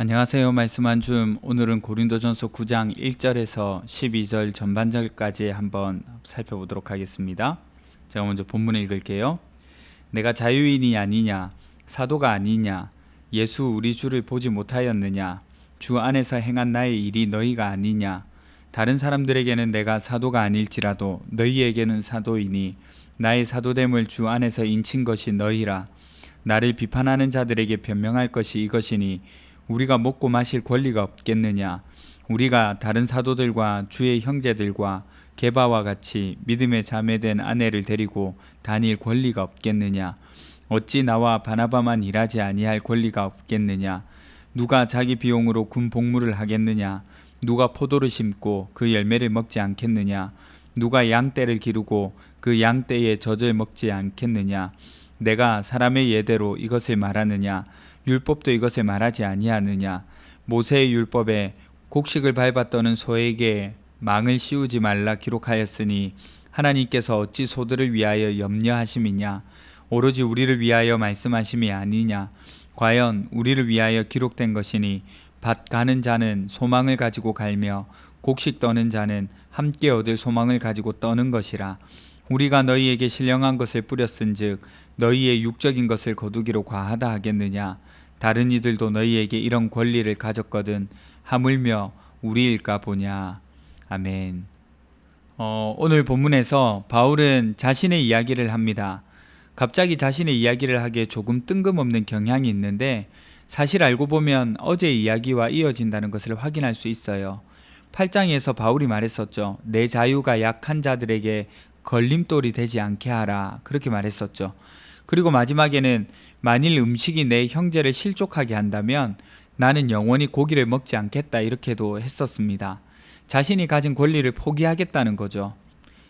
안녕하세요. 말씀 한 줌. 오늘은 고린도전서 9장 1절에서 12절 전반절까지 한번 살펴보도록 하겠습니다. 제가 먼저 본문을 읽을게요. 내가 자유인이 아니냐, 사도가 아니냐, 예수 우리 주를 보지 못하였느냐, 주 안에서 행한 나의 일이 너희가 아니냐. 다른 사람들에게는 내가 사도가 아닐지라도 너희에게는 사도이니 나의 사도됨을 주 안에서 인친 것이 너희라. 나를 비판하는 자들에게 변명할 것이 이것이니 우리가 먹고 마실 권리가 없겠느냐. 우리가 다른 사도들과 주의 형제들과 게바와 같이 믿음의 자매된 아내를 데리고 다닐 권리가 없겠느냐. 어찌 나와 바나바만 일하지 아니할 권리가 없겠느냐. 누가 자기 비용으로 군 복무를 하겠느냐. 누가 포도를 심고 그 열매를 먹지 않겠느냐. 누가 양떼를 기르고 그 양떼의 젖을 먹지 않겠느냐. 내가 사람의 예대로 이것을 말하느냐. 율법도 이것을 말하지 아니하느냐. 모세의 율법에 곡식을 밟아 떠는 소에게 망을 씌우지 말라 기록하였으니 하나님께서 어찌 소들을 위하여 염려하심이냐. 오로지 우리를 위하여 말씀하심이 아니냐. 과연 우리를 위하여 기록된 것이니 밭 가는 자는 소망을 가지고 갈며 곡식 떠는 자는 함께 얻을 소망을 가지고 떠는 것이라. 우리가 너희에게 신령한 것을 뿌렸은즉 너희의 육적인 것을 거두기로 과하다 하겠느냐. 다른 이들도 너희에게 이런 권리를 가졌거든 하물며 우리일까 보냐. 아멘. 오늘 본문에서 바울은 자신의 이야기를 합니다. 갑자기 자신의 이야기를 하기에 조금 뜬금없는 경향이 있는데 사실 알고 보면 어제의 이야기와 이어진다는 것을 확인할 수 있어요. 8장에서 바울이 말했었죠. 내 자유가 약한 자들에게 걸림돌이 되지 않게 하라. 그렇게 말했었죠. 그리고 마지막에는 만일 음식이 내 형제를 실족하게 한다면 나는 영원히 고기를 먹지 않겠다 이렇게도 했었습니다. 자신이 가진 권리를 포기하겠다는 거죠.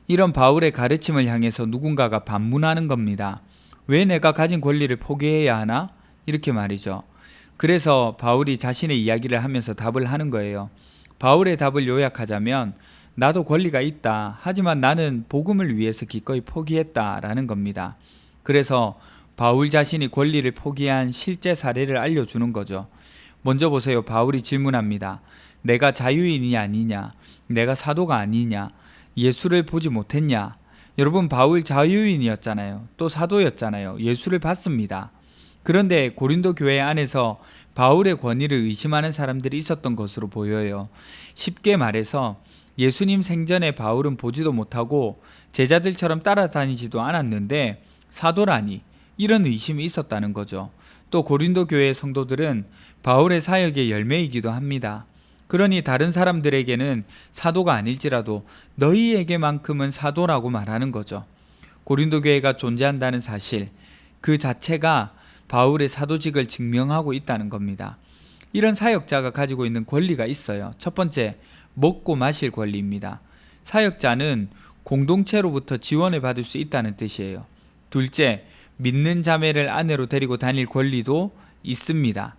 이런 바울의 가르침을 향해서 누군가가 반문하는 겁니다. 왜 내가 가진 권리를 포기해야 하나? 이렇게 말이죠. 그래서 바울이 자신의 이야기를 하면서 답을 하는 거예요. 바울의 답을 요약하자면 나도 권리가 있다. 하지만 나는 복음을 위해서 기꺼이 포기했다라는 겁니다. 그래서 바울 자신이 권리를 포기한 실제 사례를 알려주는 거죠. 먼저 보세요. 바울이 질문합니다. 내가 자유인이 아니냐? 내가 사도가 아니냐? 예수를 보지 못했냐? 여러분, 바울 자유인이었잖아요. 또 사도였잖아요. 예수를 봤습니다. 그런데 고린도 교회 안에서 바울의 권위를 의심하는 사람들이 있었던 것으로 보여요. 쉽게 말해서 예수님 생전에 바울은 보지도 못하고 제자들처럼 따라다니지도 않았는데 사도라니, 이런 의심이 있었다는 거죠. 또 고린도 교회의 성도들은 바울의 사역의 열매이기도 합니다. 그러니 다른 사람들에게는 사도가 아닐지라도 너희에게만큼은 사도라고 말하는 거죠. 고린도 교회가 존재한다는 사실 그 자체가 바울의 사도직을 증명하고 있다는 겁니다. 이런 사역자가 가지고 있는 권리가 있어요. 첫 번째, 먹고 마실 권리입니다. 사역자는 공동체로부터 지원을 받을 수 있다는 뜻이에요. 둘째, 믿는 자매를 아내로 데리고 다닐 권리도 있습니다.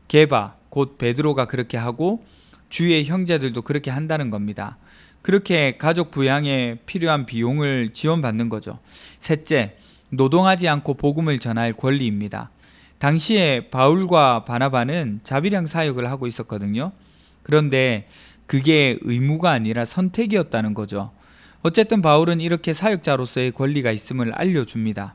게바, 곧 베드로가 그렇게 하고 주의 형제들도 그렇게 한다는 겁니다. 그렇게 가족 부양에 필요한 비용을 지원받는 거죠. 셋째, 노동하지 않고 복음을 전할 권리입니다. 당시에 바울과 바나바는 자비량 사역을 하고 있었거든요. 그런데 그게 의무가 아니라 선택이었다는 거죠. 어쨌든 바울은 이렇게 사역자로서의 권리가 있음을 알려줍니다.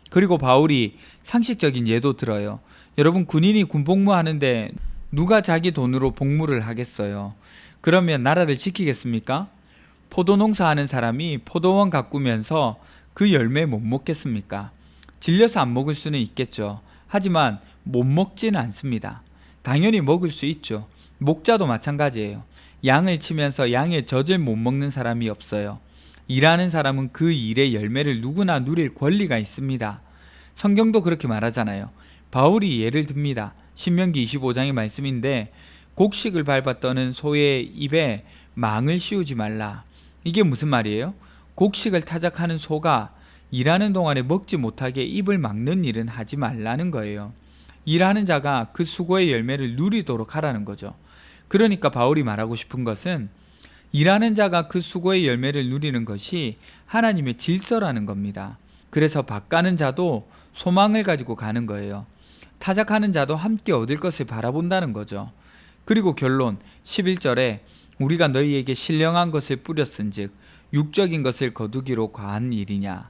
그리고 바울이 상식적인 예도 들어요. 여러분, 군인이 군복무하는데 누가 자기 돈으로 복무를 하겠어요? 그러면 나라를 지키겠습니까? 포도 농사하는 사람이 포도원 가꾸면서 그 열매 못 먹겠습니까? 질려서 안 먹을 수는 있겠죠. 하지만 못 먹지는 않습니다. 당연히 먹을 수 있죠. 목자도 마찬가지예요. 양을 치면서 양의 젖을 못 먹는 사람이 없어요. 일하는 사람은 그 일의 열매를 누구나 누릴 권리가 있습니다. 성경도 그렇게 말하잖아요. 바울이 예를 듭니다. 신명기 25장의 말씀인데 곡식을 밟아 떠는 소의 입에 망을 씌우지 말라. 이게 무슨 말이에요? 곡식을 타작하는 소가 일하는 동안에 먹지 못하게 입을 막는 일은 하지 말라는 거예요. 일하는 자가 그 수고의 열매를 누리도록 하라는 거죠. 그러니까 바울이 말하고 싶은 것은 일하는 자가 그 수고의 열매를 누리는 것이 하나님의 질서라는 겁니다. 그래서 밭 가는 자도 소망을 가지고 가는 거예요. 타작하는 자도 함께 얻을 것을 바라본다는 거죠. 그리고 결론 11절에 우리가 너희에게 신령한 것을 뿌렸은즉 육적인 것을 거두기로 과한 일이냐.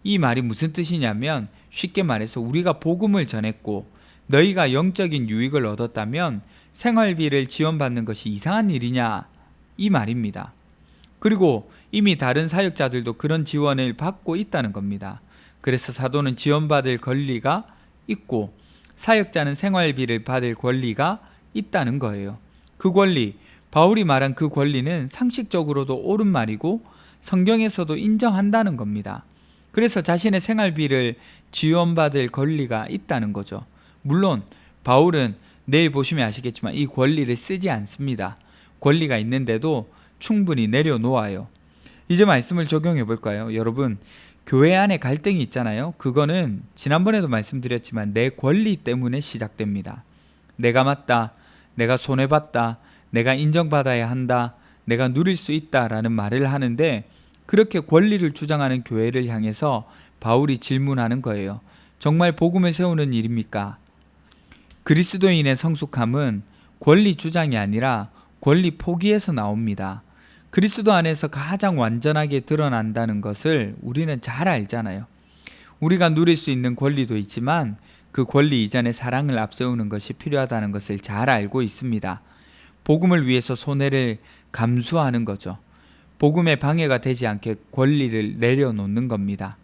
이 말이 무슨 뜻이냐면 쉽게 말해서 우리가 복음을 전했고 너희가 영적인 유익을 얻었다면 생활비를 지원받는 것이 이상한 일이냐 이 말입니다. 그리고 이미 다른 사역자들도 그런 지원을 받고 있다는 겁니다. 그래서 사도는 지원받을 권리가 있고 사역자는 생활비를 받을 권리가 있다는 거예요. 그 권리, 바울이 말한 그 권리는 상식적으로도 옳은 말이고 성경에서도 인정한다는 겁니다. 그래서 자신의 생활비를 지원받을 권리가 있다는 거죠. 물론 바울은 내일 보시면 아시겠지만 이 권리를 쓰지 않습니다. 권리가 있는데도 충분히 내려놓아요. 이제 말씀을 적용해 볼까요? 여러분, 교회 안에 갈등이 있잖아요. 그거는 지난번에도 말씀드렸지만 내 권리 때문에 시작됩니다. 내가 맞다, 내가 손해봤다, 내가 인정받아야 한다, 내가 누릴 수 있다라는 말을 하는데 그렇게 권리를 주장하는 교회를 향해서 바울이 질문하는 거예요. 정말 복음을 세우는 일입니까? 그리스도인의 성숙함은 권리 주장이 아니라 권리 포기에서 나옵니다. 그리스도 안에서 가장 완전하게 드러난다는 것을 우리는 잘 알잖아요. 우리가 누릴 수 있는 권리도 있지만 그 권리 이전에 사랑을 앞세우는 것이 필요하다는 것을 잘 알고 있습니다. 복음을 위해서 손해를 감수하는 거죠. 복음에 방해가 되지 않게 권리를 내려놓는 겁니다.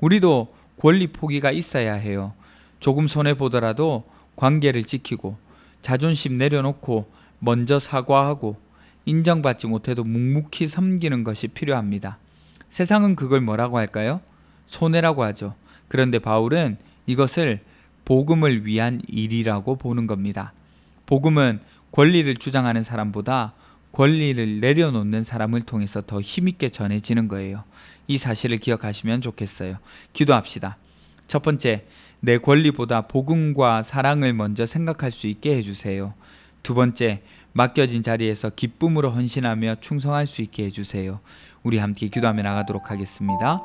우리도 권리 포기가 있어야 해요. 조금 손해보더라도 관계를 지키고 자존심 내려놓고 먼저 사과하고 인정받지 못해도 묵묵히 섬기는 것이 필요합니다. 세상은 그걸 뭐라고 할까요? 손해라고 하죠. 그런데 바울은 이것을 복음을 위한 일이라고 보는 겁니다. 복음은 권리를 주장하는 사람보다 권리를 내려놓는 사람을 통해서 더 힘있게 전해지는 거예요. 이 사실을 기억하시면 좋겠어요. 기도합시다. 첫 번째, 내 권리보다 복음과 사랑을 먼저 생각할 수 있게 해주세요. 두 번째, 맡겨진 자리에서 기쁨으로 헌신하며 충성할 수 있게 해주세요. 우리 함께 기도하며 나가도록 하겠습니다.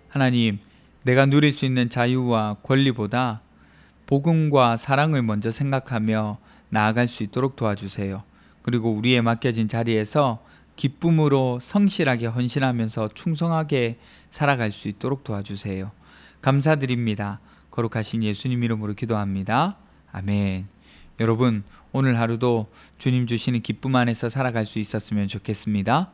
하나님, 내가 누릴 수 있는 자유와 권리보다 복음과 사랑을 먼저 생각하며 나아갈 수 있도록 도와주세요. 그리고 우리의 맡겨진 자리에서 기쁨으로 성실하게 헌신하면서 충성하게 살아갈 수 있도록 도와주세요. 감사드립니다. 거룩하신 예수님 이름으로 기도합니다. 아멘. 여러분, 오늘 하루도 주님 주시는 기쁨 안에서 살아갈 수 있었으면 좋겠습니다.